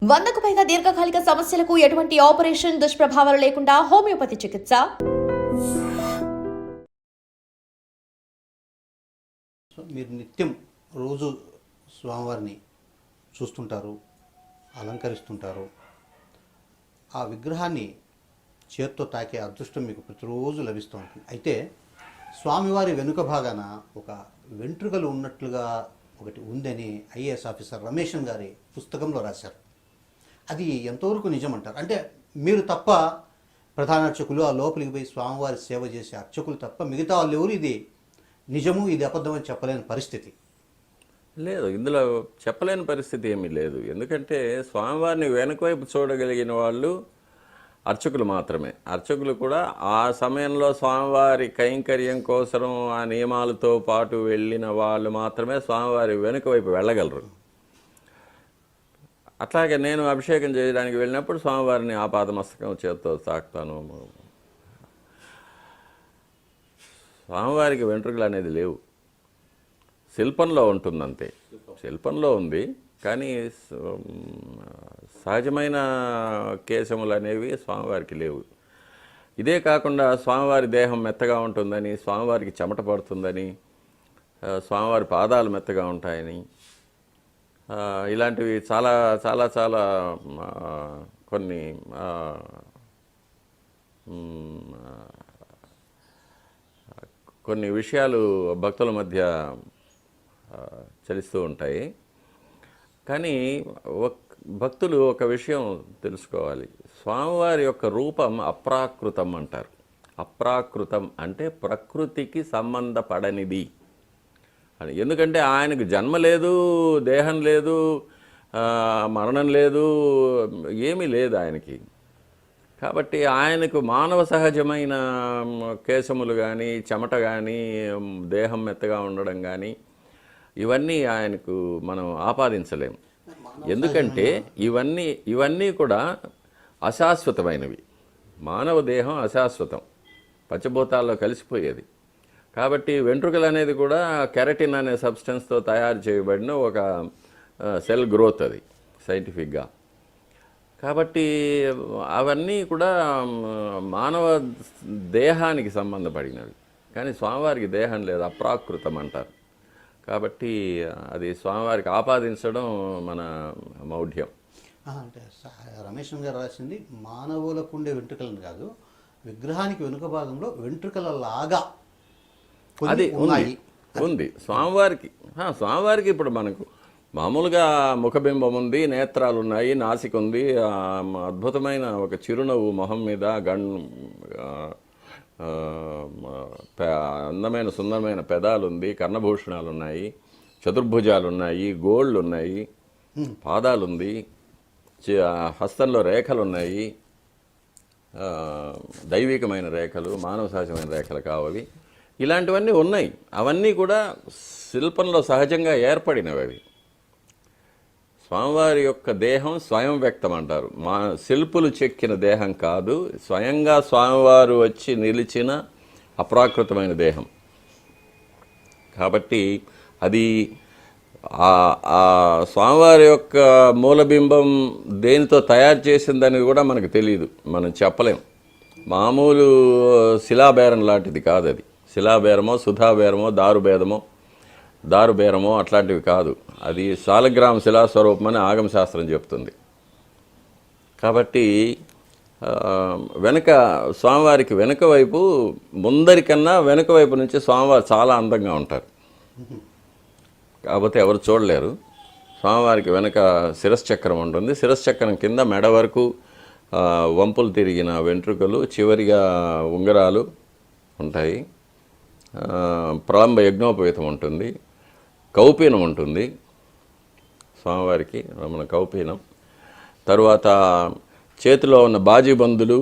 100కు పైగా దీర్ఘకాలిక సమస్యలకు ఎటువంటి ఆపరేషన్ దుష్ప్రభావాలు లేకుండా హోమియోపతి చికిత్స. మీరు నిత్యం రోజు స్వామివారిని చూస్తుంటారు, అలంకరిస్తుంటారు. ఆ విగ్రహాన్ని చేత్తో తాకే అదృష్టం మీకు ప్రతిరోజు లభిస్తూ ఉంటుంది. అయితే స్వామివారి వెనుక భాగాన ఒక వెంట్రుకలు ఉన్నట్లుగా ఒకటి ఉందని ఐఏఎస్ ఆఫీసర్ రమేషన్ గారి పుస్తకంలో రాశారు. అది ఎంతవరకు నిజమంటారు? అంటే మీరు తప్ప ప్రధాన అర్చకులు ఆ లోపలికి పోయి స్వామివారి సేవ చేసే అర్చకులు తప్ప మిగతా వాళ్ళు ఎవరు ఇది నిజము ఇది అబద్ధం అని చెప్పలేని పరిస్థితి లేదు. ఇందులో చెప్పలేని పరిస్థితి ఏమీ లేదు. ఎందుకంటే స్వామివారిని వెనుకవైపు చూడగలిగిన వాళ్ళు అర్చకులు మాత్రమే. అర్చకులు కూడా ఆ సమయంలో స్వామివారి కైంకర్యం కోసం ఆ నియమాలతో పాటు వెళ్ళిన వాళ్ళు మాత్రమే స్వామివారి వెనుకవైపు వెళ్ళగలరు. అట్లాగే నేను అభిషేకం చేయడానికి వెళ్ళినప్పుడు స్వామివారిని ఆపాదమస్తకం చేత్తో తాకుతాను. స్వామివారికి వెంట్రుకలు అనేది లేవు, శిల్పంలో ఉంటుందంతే. శిల్పంలో ఉంది కానీ సహజమైన కేశములు అనేవి స్వామివారికి లేవు. ఇదే కాకుండా స్వామివారి దేహం మెత్తగా ఉంటుందని, స్వామివారికి చెమట పడుతుందని, స్వామివారి పాదాలు మెత్తగా ఉంటాయని, ఇలాంటివి చాలా చాలా చాలా కొన్ని కొన్ని విషయాలు భక్తుల మధ్య చలిస్తూ ఉంటాయి. కానీ భక్తులు ఒక విషయం తెలుసుకోవాలి. స్వామివారి యొక్క రూపం అప్రాకృతం అంటారు. అప్రాకృతం అంటే ప్రకృతికి సంబంధపడనిది అని. ఎందుకంటే ఆయనకు జన్మ లేదు, దేహం లేదు, మరణం లేదు, ఏమీ లేదు ఆయనకి. కాబట్టి ఆయనకు మానవ సహజమైన కేశములు కానీ, చెమట కానీ, దేహం మెత్తగా ఉండడం కానీ ఇవన్నీ ఆయనకు మనం ఆపాదించలేము. ఎందుకంటే ఇవన్నీ కూడా అశాశ్వతమైనవి. మానవ దేహం అశాశ్వతం, పంచభూతాల్లో కలిసిపోయేది. కాబట్టి వెంట్రుకలు అనేది కూడా కెరటిన్ అనే సబ్స్టెన్స్తో తయారు చేయబడిన ఒక సెల్ గ్రోత్ అది సైంటిఫిక్గా. కాబట్టి అవన్నీ కూడా మానవ దేహానికి సంబంధపడినవి. కానీ స్వామివారికి దేహం లేదు, అప్రాకృతం అంటారు. కాబట్టి అది స్వామివారికి ఆపాదించడం మన మౌఢ్యం. అంటే రమేషన్ గారు రాసింది మానవులకు ఉండే వెంట్రుకలను కాదు, విగ్రహానికి వెనుక భాగంలో వెంట్రుకల లాగా అది ఉంది స్వామివారికి. ఇప్పుడు మనకు మామూలుగా ముఖబింబం ఉంది, నేత్రాలు ఉన్నాయి, నాసిక ఉంది, అద్భుతమైన ఒక చిరునవ్వు మొహం మీద, అందమైన సుందరమైన పెదాలు ఉంది, కర్ణభూషణాలు ఉన్నాయి, చతుర్భుజాలు ఉన్నాయి, గోళ్ళు ఉన్నాయి, పాదాలు ఉంది, హస్తంలో రేఖలు ఉన్నాయి, దైవికమైన రేఖలు, మానవ సహజమైన రేఖలు కావవి. ఇలాంటివన్నీ ఉన్నాయి. అవన్నీ కూడా శిల్పంలో సహజంగా ఏర్పడినవి. అవి స్వామివారి యొక్క దేహం స్వయం వ్యక్తం అంటారు. శిల్పులు చెక్కిన దేహం కాదు, స్వయంగా స్వామివారు వచ్చి నిలిచిన అప్రాకృతమైన దేహం. కాబట్టి అది ఆ స్వామివారి యొక్క మూలబింబం దేనితో తయారు చేసిందని కూడా మనకు తెలియదు, మనం చెప్పలేం. మామూలు శిలాబేరం లాంటిది కాదు అది. శిలాబేరమో, సుధాబేరమో, దారుబేరమో అట్లాంటివి కాదు. అది శాలగ్రామ శిలాస్వరూపం అని ఆగమశాస్త్రం చెప్తుంది. కాబట్టి స్వామివారికి వెనుక వైపు, ముందరికన్నా వెనుక వైపు నుంచి స్వామివారు చాలా అందంగా ఉంటారు. కాకపోతే ఎవరు చూడలేరు. స్వామివారికి వెనుక శిరశ్చక్రం ఉంటుంది. శిరశ్చక్రం కింద మెడ వరకు వంపులు తిరిగిన వెంట్రుకలు, చివరిగా ఉంగరాలు ఉంటాయి. ప్రళంబ యజ్ఞోపవీతం ఉంటుంది, కౌపీనం ఉంటుంది స్వామివారికి, మన కౌపీనం. తరువాత చేతిలో ఉన్న బాజీబందులు,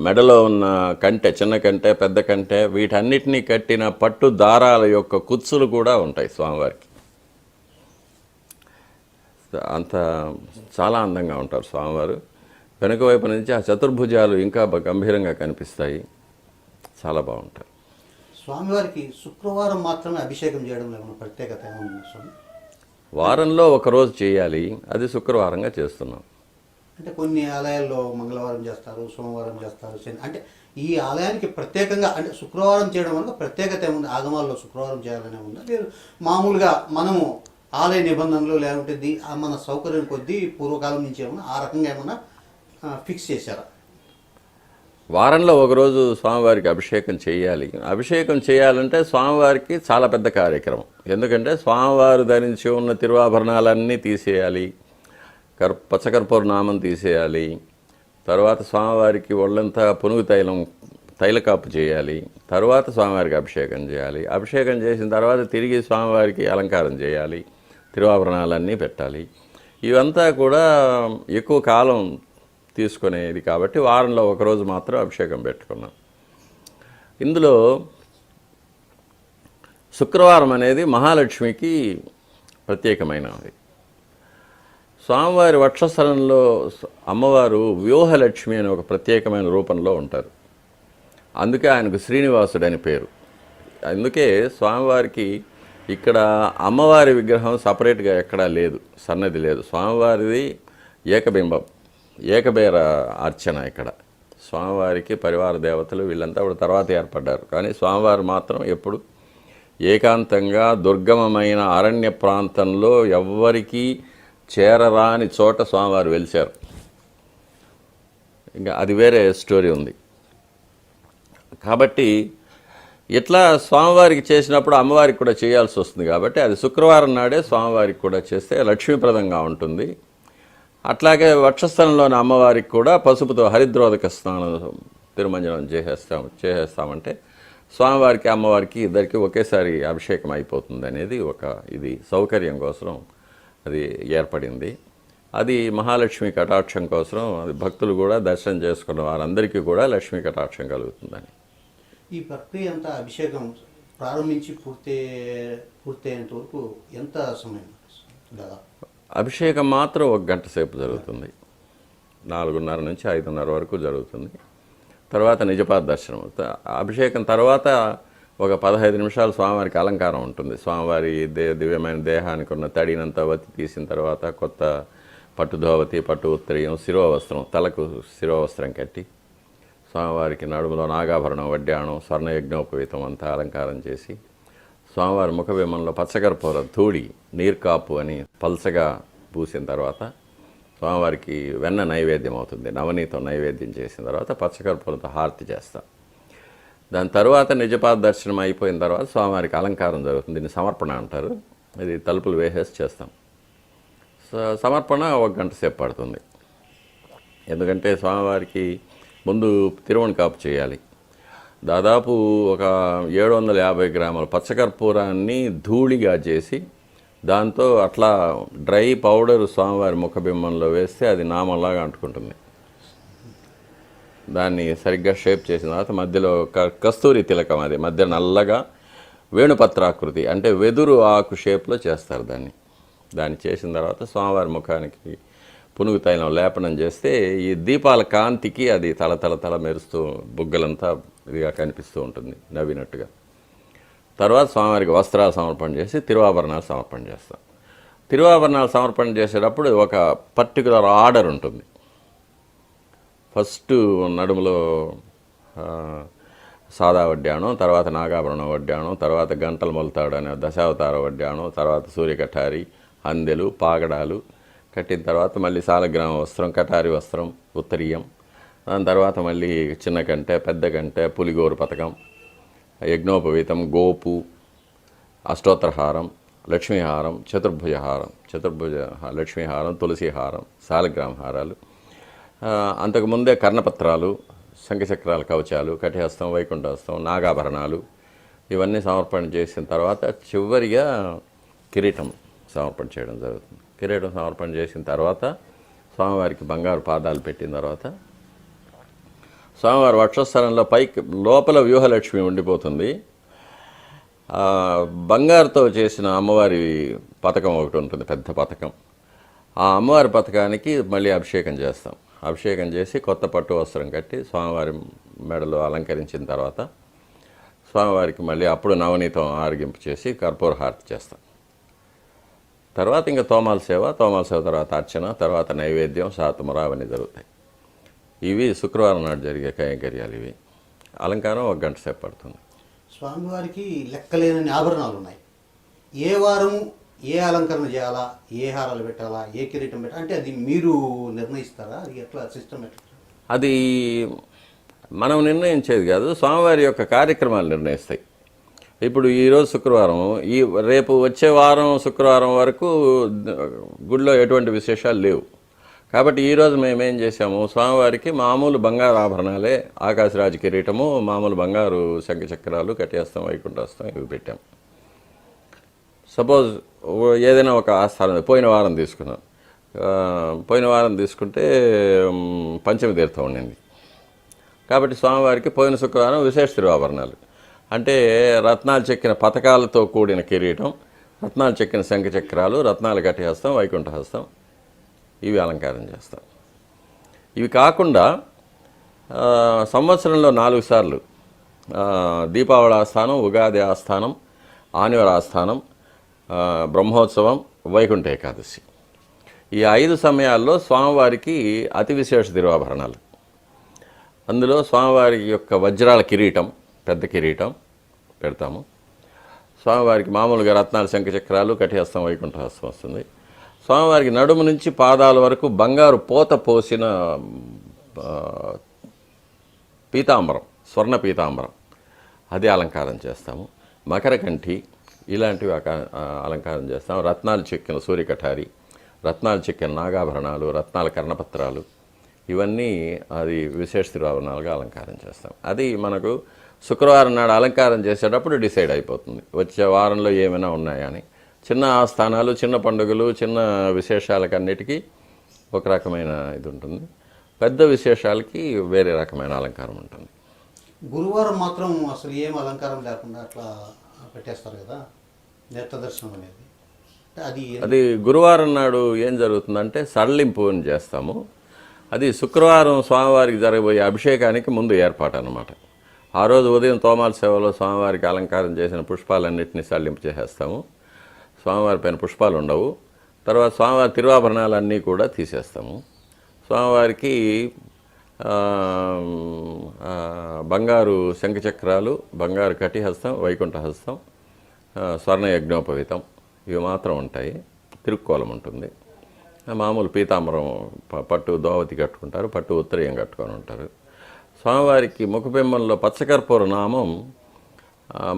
మెడలో ఉన్న కంటె, చిన్న కంటె, పెద్ద కంటె, వీటన్నిటినీ కట్టిన పట్టు దారాల యొక్క కుచ్చులు కూడా ఉంటాయి స్వామివారికి. అంత చాలా అందంగా ఉంటారు స్వామివారు. వెనుక వైపు నుంచి ఆ చతుర్భుజాలు ఇంకా గంభీరంగా కనిపిస్తాయి, చాలా బాగుంటారు. స్వామివారికి శుక్రవారం మాత్రమే అభిషేకం చేయడం ఏమైనా ప్రత్యేకత ఏమన్నా స్వామి? వారంలో ఒక రోజు చేయాలి, అది శుక్రవారంగా చేస్తున్నాం. అంటే కొన్ని ఆలయాల్లో మంగళవారం చేస్తారు, సోమవారం చేస్తారు, శని అంటే ఈ ఆలయానికి ప్రత్యేకంగా అంటే శుక్రవారం చేయడం వల్ల ప్రత్యేకత ఏముంది? ఆగమాల్లో శుక్రవారం చేయాలనే ఉందా? లేదు మామూలుగా మనము ఆలయ నిబంధనలు లేకుంటే మన సౌకర్యం కొద్దీ పూర్వకాలం నుంచి ఏమన్నా ఆ రకంగా ఏమన్నా ఫిక్స్ చేశారా? వారంలో ఒకరోజు స్వామివారికి అభిషేకం చేయాలి. అభిషేకం చేయాలంటే స్వామివారికి చాలా పెద్ద కార్యక్రమం. ఎందుకంటే స్వామివారు ధరించి ఉన్న తిరువాభరణాలన్నీ తీసేయాలి, పచ్చకర్పూర నామం తీసేయాలి, తర్వాత స్వామివారికి ఒళ్ళంతా పునుగు తైలకాపు చేయాలి, తర్వాత స్వామివారికి అభిషేకం చేయాలి. అభిషేకం చేసిన తర్వాత తిరిగి స్వామివారికి అలంకారం చేయాలి, తిరువాభరణాలన్నీ పెట్టాలి. ఇవంతా కూడా ఎక్కువ కాలం తీసుకునేది కాబట్టి వారంలో ఒకరోజు మాత్రం అభిషేకం పెట్టుకున్నాం. ఇందులో శుక్రవారం అనేది మహాలక్ష్మికి ప్రత్యేకమైనది. స్వామివారి వక్షస్థలంలో అమ్మవారు వ్యూహలక్ష్మి అనే ఒక ప్రత్యేకమైన రూపంలో ఉంటారు. అందుకే ఆయనకు శ్రీనివాసుడు అని పేరు. అందుకే స్వామివారికి ఇక్కడ అమ్మవారి విగ్రహం సపరేట్గా ఎక్కడా లేదు, సన్నది లేదు. స్వామివారిది ఏకబింబం, ఏకబేర అర్చన. ఇక్కడ స్వామివారికి పరివార దేవతలు వీళ్ళంతా కూడా తర్వాత ఏర్పడ్డారు, కానీ స్వామివారు మాత్రం ఎప్పుడు ఏకాంతంగా దుర్గమమైన అరణ్య ప్రాంతంలో ఎవ్వరికీ చేరరాని చోట స్వామివారు వెలిశారు. ఇంకా అది వేరే స్టోరీ ఉంది. కాబట్టి ఇట్లా స్వామివారికి చేసినప్పుడు అమ్మవారికి కూడా చేయాల్సి వస్తుంది. కాబట్టి అది శుక్రవారం నాడే స్వామివారికి కూడా చేస్తే లక్ష్మీప్రదంగా ఉంటుంది. అట్లాగే వక్షస్థలంలోని అమ్మవారికి కూడా పసుపుతో హరిద్రోదక స్నానం తిరుమంజనం చేసేస్తామంటే స్వామివారికి అమ్మవారికి ఇద్దరికి ఒకేసారి అభిషేకం అయిపోతుంది అనేది ఇది సౌకర్యం కోసం అది ఏర్పడింది. అది మహాలక్ష్మి కటాక్షం కోసం, అది భక్తులు కూడా దర్శనం చేసుకున్న వారందరికీ కూడా లక్ష్మీ కటాక్షం కలుగుతుందని. ఈ ప్రక్రియ అంతా అభిషేకం ప్రారంభించి పూర్తయ్యేంత వరకు ఎంత సమయం దాదాపు? అభిషేకం మాత్రం 1 గంట సేపు జరుగుతుంది. 4:30 నుంచి 5:30 వరకు జరుగుతుంది. తర్వాత నిజపాద దర్శనం. అభిషేకం తర్వాత ఒక 15 నిమిషాలు స్వామివారికి అలంకారం ఉంటుంది. స్వామివారి దివ్యమైన దేహానికి ఉన్న తడినంతా వత్తి తీసిన తర్వాత కొత్త పట్టు ధోవతి, పట్టు ఉత్తరీయం, శిరోవస్త్రం, తలకు శిరోవస్త్రం కట్టి స్వామివారికి నడుములో నాగాభరణం, వడ్డాణం, స్వర్ణయజ్ఞోపవీతం అంతా అలంకారం చేసి స్వామివారి ముఖబింబంలో పచ్చకర్పూర ధూళి, నీర్కాపు అని పల్చగా పూసిన తర్వాత స్వామివారికి వెన్న నైవేద్యం అవుతుంది. నవనీతం నైవేద్యం చేసిన తర్వాత పచ్చకర్పూరంతో హారతి చేస్తాం. దాని తర్వాత నిజపాద దర్శనం అయిపోయిన తర్వాత స్వామివారికి అలంకారం జరుగుతుంది. దీన్ని సమర్పణ అంటారు. ఇది తలుపులు వేసేసి చేస్తాం. సమర్పణ 1 గంట సేపు పడుతుంది. ఎందుకంటే స్వామివారికి ముందు తిరువణకాపు చేయాలి. దాదాపు ఒక 750 గ్రాముల పచ్చకర్పూరాన్ని ధూళిగా చేసి దాంతో అట్లా డ్రై పౌడర్ స్వామివారి ముఖబింబంలో వేస్తే అది నామంలాగా అంటుకుంటుంది. దాన్ని సరిగ్గా షేప్ చేసిన తర్వాత మధ్యలో కస్తూరి తిలకం, అది మధ్య నల్లగా వేణుపత్రాకృతి అంటే వెదురు ఆకు షేప్లో చేస్తారు. దాన్ని చేసిన తర్వాత స్వామివారి ముఖానికి పునుగు తైలం లేపనం చేస్తే ఈ దీపాల కాంతికి అది తల మెరుస్తూ బుగ్గలంతా ఇదిగా కనిపిస్తూ ఉంటుంది, నవ్వినట్టుగా. తర్వాత స్వామివారికి వస్త్రాలు సమర్పణ చేసి తిరువాభరణాలు సమర్పణ చేస్తాం. తిరువాభరణాలు సమర్పణ చేసేటప్పుడు ఒక పర్టికులర్ ఆర్డర్ ఉంటుంది. ఫస్ట్ నడుములో సాదా వడ్డాణం, తర్వాత నాగాభరణం వడ్డాణం, తర్వాత గంటలు మొలతాడు అనే దశావతార వడ్డాణం, తర్వాత సూర్యకఠారి, అందెలు, పాగడాలు కట్టిన తర్వాత మళ్ళీ సాలగ్రామ వస్త్రం, కటారి వస్త్రం, ఉత్తరీయం. దాని తర్వాత మళ్ళీ చిన్న కంటె, పెద్ద కంటె, పులిగోరు పథకం, యజ్ఞోపవీతం, గోపు, అష్టోత్తరహారం, లక్ష్మీహారం, చతుర్భుజ లక్ష్మీహారం, తులసిహారం, సాలగ్రామ హారాలు, అంతకుముందే కర్ణపత్రాలు, శంఖచక్రాల కవచాలు, కటిహస్తం, వైకుంఠహస్తం, నాగాభరణాలు ఇవన్నీ సమర్పణ చేసిన తర్వాత చివరిగా కిరీటం సమర్పణ చేయడం జరుగుతుంది. కిరీటం సమర్పణ చేసిన తర్వాత స్వామివారికి బంగారు పాదాలు పెట్టిన తర్వాత స్వామివారి వక్షస్థలంలో పైకి లోపల వ్యూహలక్ష్మి ఉండిపోతుంది. బంగారుతో చేసిన అమ్మవారి పథకం ఒకటి ఉంటుంది, పెద్ద పథకం. ఆ అమ్మవారి పథకానికి మళ్ళీ అభిషేకం చేస్తాం. అభిషేకం చేసి కొత్త పట్టు వస్త్రం కట్టి స్వామివారి మెడలో అలంకరించిన తర్వాత స్వామివారికి మళ్ళీ అప్పుడు నవనీతం ఆరగింపు చేసి కర్పూర హారతి చేస్తాం. తర్వాత ఇంకా తోమాల సేవ తర్వాత అర్చన, తర్వాత నైవేద్యం, శాతముర అవన్నీ జరుగుతాయి. ఇవి శుక్రవారం నాడు జరిగే కైంకర్యాలు. ఇవి అలంకారం 1 గంట సేపు పడుతుంది. స్వామివారికి లెక్కలేనన్ని ఆభరణాలు ఉన్నాయి. ఏ వారం ఏ అలంకరణ చేయాలా, ఏ హారాలు పెట్టాలా, ఏ కిరీటం పెట్టాలా అంటే అది మీరు నిర్ణయిస్తారా? అది ఎట్లా సిస్టమ్ ఎట్లా? అది మనం నిర్ణయించేది కాదు, స్వామివారి యొక్క కార్యక్రమాలు నిర్ణయిస్తాయి. ఇప్పుడు ఈరోజు శుక్రవారం, రేపు వచ్చే వారం శుక్రవారం వరకు గుడిలో ఎటువంటి విశేషాలు లేవు. కాబట్టి ఈరోజు మేమేం చేసాము, స్వామివారికి మామూలు బంగారు ఆభరణాలే, ఆకాశరాజ కిరీటము, మామూలు బంగారు శంఖచక్రాలు, కటిహస్తం, వైకుంఠహస్తం ఇవి పెట్టాం. సపోజ్ ఏదైనా ఒక ఆస్థానం పోయిన వారం తీసుకున్నాం. పోయిన వారం తీసుకుంటే పంచమి తీర్థం ఉండింది. కాబట్టి స్వామివారికి పోయిన శుక్రవారం విశేష తిరువాభరణాలు అంటే రత్నాలు చెక్కిన పతకాలతో కూడిన కిరీటం, రత్నాలు చెక్కిన శంఖచక్రాలు, రత్నాల కటిహస్తం, వైకుంఠహస్తం ఇవి అలంకారం చేస్తాం. ఇవి కాకుండా సంవత్సరంలో 4 సార్లు దీపావళి ఆస్థానం, ఉగాది ఆస్థానం, ఆనివార ఆస్థానం, బ్రహ్మోత్సవం, వైకుంఠ ఏకాదశి ఈ 5 సమయాల్లో స్వామివారికి అతి విశేష తిరువాభరణాలు. అందులో స్వామివారి యొక్క వజ్రాల కిరీటం, పెద్ద కిరీటం పెడతాము. స్వామివారికి మామూలుగా రత్నాల శంఖచక్రాలు, కటిహస్తం, వైకుంఠహస్తం వస్తుంది. స్వామివారికి నడుము నుంచి పాదాల వరకు బంగారు పోత పోసిన పీతాంబరం, స్వర్ణ పీతాంబరం అది అలంకారం చేస్తాము. మకరకంఠి ఇలాంటివి అలంకారం చేస్తాము. రత్నాలు చెక్కిన సూర్యకఠారి, రత్నాలు చెక్కిన నాగాభరణాలు, రత్నాల కర్ణపత్రాలు ఇవన్నీ అది విశేష తిరువాభరణాలుగా అలంకారం చేస్తాం. అది మనకు శుక్రవారం నాడు అలంకారం చేసేటప్పుడు డిసైడ్ అయిపోతుంది వచ్చే వారంలో ఏమైనా ఉన్నాయని. చిన్న ఆస్థానాలు, చిన్న పండుగలు, చిన్న విశేషాలకన్నిటికీ ఒక రకమైన ఇది ఉంటుంది. పెద్ద విశేషాలకి వేరే రకమైన అలంకారం ఉంటుంది. గురువారం మాత్రం అసలు ఏం అలంకారం లేకుండా అట్లా పెట్టేస్తారు కదా, నేత్ర దర్శనం అనేది. అది గురువారం నాడు ఏం జరుగుతుందంటే సడలింపు అని చేస్తాము. అది శుక్రవారం స్వామివారికి జరగబోయే అభిషేకానికి ముందు ఏర్పాటు అన్నమాట. ఆ రోజు ఉదయం తోమాల సేవలో స్వామివారికి అలంకారం చేసిన పుష్పాలన్నింటినీ సడలింపు చేసేస్తాము. స్వామివారి పైన పుష్పాలు ఉండవు. తర్వాత స్వామివారి తిరువాభరణాలన్నీ కూడా తీసేస్తాము. స్వామివారికి బంగారు శంఖచక్రాలు, బంగారు కటిహస్తం, వైకుంఠహస్తం, స్వర్ణ యజ్ఞోపవీతం ఇవి మాత్రం ఉంటాయి. తిరుక్కోలం ఉంటుంది. మామూలు పీతాంబరం, పట్టు దోవతి కట్టుకుంటారు, పట్టు ఉత్తరీయం కట్టుకొని ఉంటారు. స్వామివారికి ముఖబింబంలో పచ్చకర్పూర నామం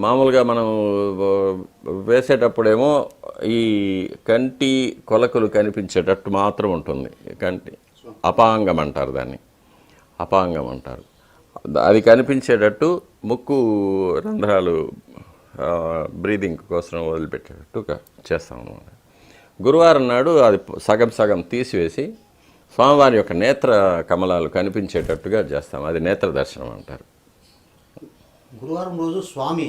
మామూలుగా మనం వేసేటప్పుడేమో ఈ కంటి కొలకులు కనిపించేటట్టు మాత్రం ఉంటుంది. కంటి అపాంగం అంటారు, దాన్ని అపాంగం అంటారు. అది కనిపించేటట్టు ముక్కు రంధ్రాలు బ్రీదింగ్ కోసం వదిలిపెట్టేటట్టు చేస్తాం అన్నమాట. గురువారం నాడు అది సగం సగం తీసివేసి స్వామివారి యొక్క నేత్ర కమలాలు కనిపించేటట్టుగా చేస్తాం. అది నేత్ర దర్శనం అంటారు. గురువారం రోజు స్వామి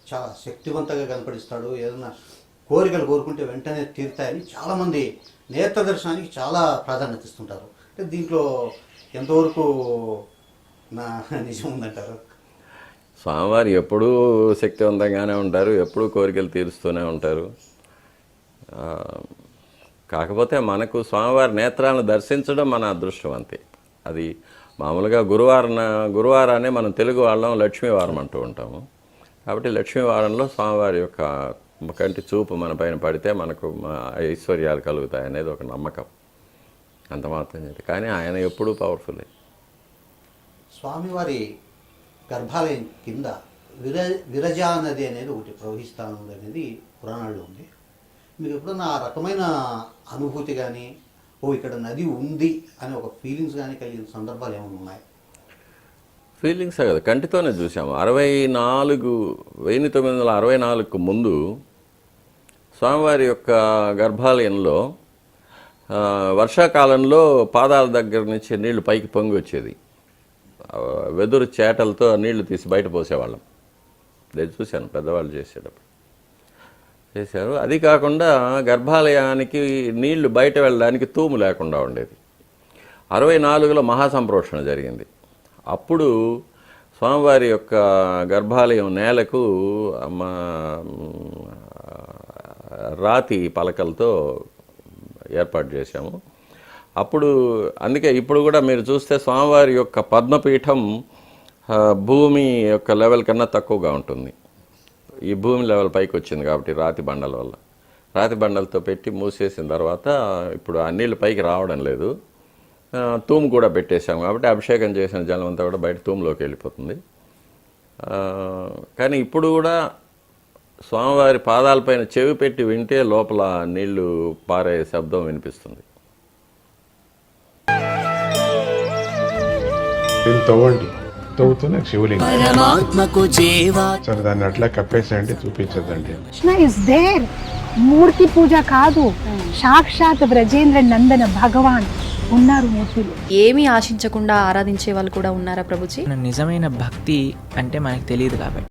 చాలా శక్తివంతంగా కనపడిస్తాడు. ఏదైనా కోరికలు కోరుకుంటే వెంటనే తీరుతాయని చాలామంది నేత్ర దర్శనానికి చాలా ప్రాధాన్యత ఇస్తుంటారు. అంటే దీంట్లో ఎంతవరకు నిజం ఉందంటారు? స్వామివారు ఎప్పుడూ శక్తివంతంగానే ఉంటారు, ఎప్పుడూ కోరికలు తీరుస్తూనే ఉంటారు. కాకపోతే మనకు స్వామివారి నేత్రాలను దర్శించడం మన అదృష్టం అంతే. అది మామూలుగా గురువారాన్ని మనం తెలుగు వాళ్ళం లక్ష్మీవారం అంటూ ఉంటాము. కాబట్టి లక్ష్మీవారంలో స్వామివారి యొక్క కంటి చూపు మన పైన పడితే మనకు ఐశ్వర్యాలు కలుగుతాయి అనేది ఒక నమ్మకం, అంత మాత్రం చేతి. కానీ ఆయన ఎప్పుడూ పవర్ఫుల్. స్వామివారి గర్భాలయం కింద విరజా నది అనేది ఒకటి ప్రవహిస్తూ ఉంది అనేది పురాణాల్లో ఉంది. మీకు ఎప్పుడన్నా ఆ రకమైన అనుభూతి కానీ, ఇక్కడ నది ఉంది అని ఒక ఫీలింగ్స్ కానీ కలిగిన సందర్భాలు ఏమైనా ఉన్నాయి? ఫీలింగ్సే కదా, కంటితోనే చూసాము. 1964 ముందు స్వామివారి యొక్క గర్భాలయంలో వర్షాకాలంలో పాదాల దగ్గర నుంచి నీళ్లు పైకి పొంగి వచ్చేది. వెదురు చేటలతో నీళ్లు తీసి బయట పోసేవాళ్ళం. నేను చూశాను, పెద్దవాళ్ళు చేసేటప్పుడు చేశారు. అది కాకుండా గర్భాలయానికి నీళ్లు బయట వెళ్ళడానికి తూము లేకుండా ఉండేది. 64లో మహాసంప్రోషణ జరిగింది. అప్పుడు స్వామివారి యొక్క గర్భాలయం నేలకు రాతి పలకలతో ఏర్పాటు చేశాము. అప్పుడు అందుకే ఇప్పుడు కూడా మీరు చూస్తే స్వామివారి యొక్క పద్మపీఠం భూమి యొక్క లెవెల్ కన్నా తక్కువగా ఉంటుంది. ఈ భూమి లెవెల్ పైకి వచ్చింది కాబట్టి రాతి బండల వల్ల. రాతి బండలతో పెట్టి మూసేసిన తర్వాత ఇప్పుడు ఆ నీళ్ళు పైకి రావడం లేదు. తూము కూడా పెట్టేశాము కాబట్టి అభిషేకం చేసిన జలం అంతా కూడా బయట తూములోకి వెళ్ళిపోతుంది. కానీ ఇప్పుడు కూడా స్వామివారి పాదాలపైన చెవి పెట్టి వింటే లోపల నీళ్లు పారే శబ్దం వినిపిస్తుంది. తవ్వండి, తవ్వుతూనే శివలింగం. సరే దాన్ని అట్లా కప్పేసేయండి, చూపించదండి. Krishna is there. మూర్తి పూజ కాదు, సాక్షాత్ బ్రజేంద్ర నందన భగవాన్ ఉన్నారు మూర్తిలో. ఏమీ ఆశించకుండా ఆరాధించే వాళ్ళు కూడా ఉన్నారా ప్రభుజీ? నిజమైన భక్తి అంటే మనకు తెలియదు కాబట్టి